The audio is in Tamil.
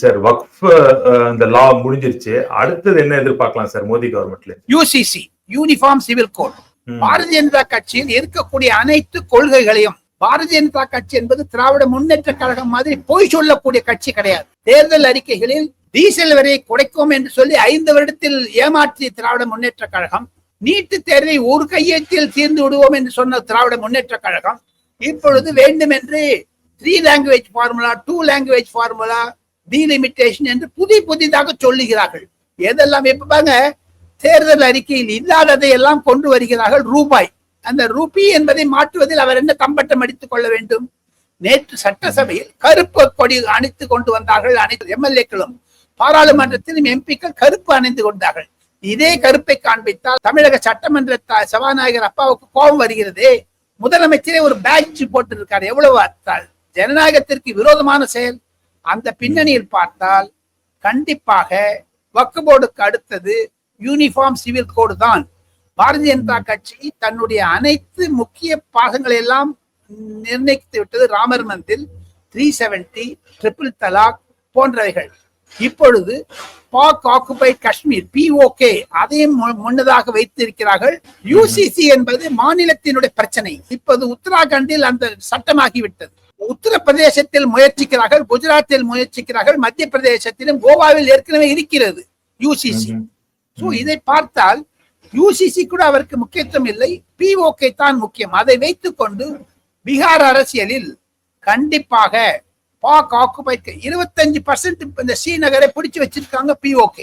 சார் வக்ஃப் இந்த லா முடிஞ்சிருச்சு, அடுத்தது என்ன எதிர்பார்க்கலாம் சார் மோடி கவர்மெண்ட்ல? UCC, uniform civil code. Bharatiya Janata கட்சியில் இருக்கக்கூடிய அனைத்து கொள்கைகளையும், பாரதிய ஜனதா கட்சி என்பது திராவிட முன்னேற்ற கழகம் மாதிரி பொய் சொல்லக்கூடிய கட்சி கிடையாது. தேர்தல் அறிக்கைகளில் டீசல் வரை குறைக்கும் என்று சொல்லி 5 வருடத்தில் ஏமாற்றிய திராவிட முன்னேற்ற கழகம், நீட்டு தேர்வை ஒரு கையெழுத்தில் தீர்ந்து விடுவோம் என்று சொன்ன திராவிட முன்னேற்ற கழகம் இப்பொழுது வேண்டும் என்று 3 language formula, 2 language formula, delimitation என்று புதிதாக சொல்லுகிறார்கள். எதெல்லாம் இப்ப பாருங்க, தேர்தல் அறிக்கையில் இல்லாததை எல்லாம் கொண்டு வருகிறார்கள். ரூபாய், அந்த ரூபி என்பதை மாற்றுவதில் அவர் என்ன தம்பட்டம் அடித்துக் கொள்ள வேண்டும்? நேற்று சட்டசபையில் கருப்பு கொடி அணித்து கொண்டு வந்தார்கள். அனைத்து எம்எல்ஏக்களும், பாராளுமன்றத்திலும் எம்பிக்கள் கருப்பு அணிந்து கொண்டார்கள். இதே கருப்பை காண்பித்தால் தமிழக சட்டமன்ற சபாநாயகர் அப்பாவுக்கு கோபம் வருகிறது. முதலமைச்சரே ஒரு பேட்ஜ் போட்டு இருக்காரு. எவ்வளவு அர்த்தால் ஜனநாயகத்திற்கு விரோதமான செயல். அந்த பின்னணியில் பார்த்தால் கண்டிப்பாக வக்ஃப் போர்டுக்கு அடுத்தது யூனிஃபார்ம் சிவில் கோடு தான். பாரதிய ஜனதா கட்சி தன்னுடைய அனைத்து முக்கிய பாகங்களை எல்லாம் நிர்ணயித்து விட்டது. ராமர் மந்தில், 370, ட்ரிபிள் தலாக் போன்றவைகள். இப்பொழுது பாக் ஆக்குபைட் காஷ்மீர், POK, அதையும் முன்னதாக வைத்திருக்கிறார்கள். யூசிசி என்பது மாநிலத்தினுடைய பிரச்சனை. இப்போது உத்தராகண்டில் அந்த சட்டமாகிவிட்டது. உத்தரப்பிரதேசத்தில் முயற்சிக்கிறார்கள், குஜராத்தில் முயற்சிக்கிறார்கள், மத்திய பிரதேசத்திலும் கோவாவில் ஏற்கனவே இருக்கிறது யூசிசி. சோ இதை பார்த்தால் யூசிசி கூட அவருக்கு முக்கியத்துவம் இல்லை, POK தான் முக்கியம். அதை வைத்துக் கொண்டு பீகார் அரசியலில் கண்டிப்பாக பாக் ஆக்குபைட் 25% இந்த ஸ்ரீநகரை பிடிச்சு வச்சிருக்காங்க POK.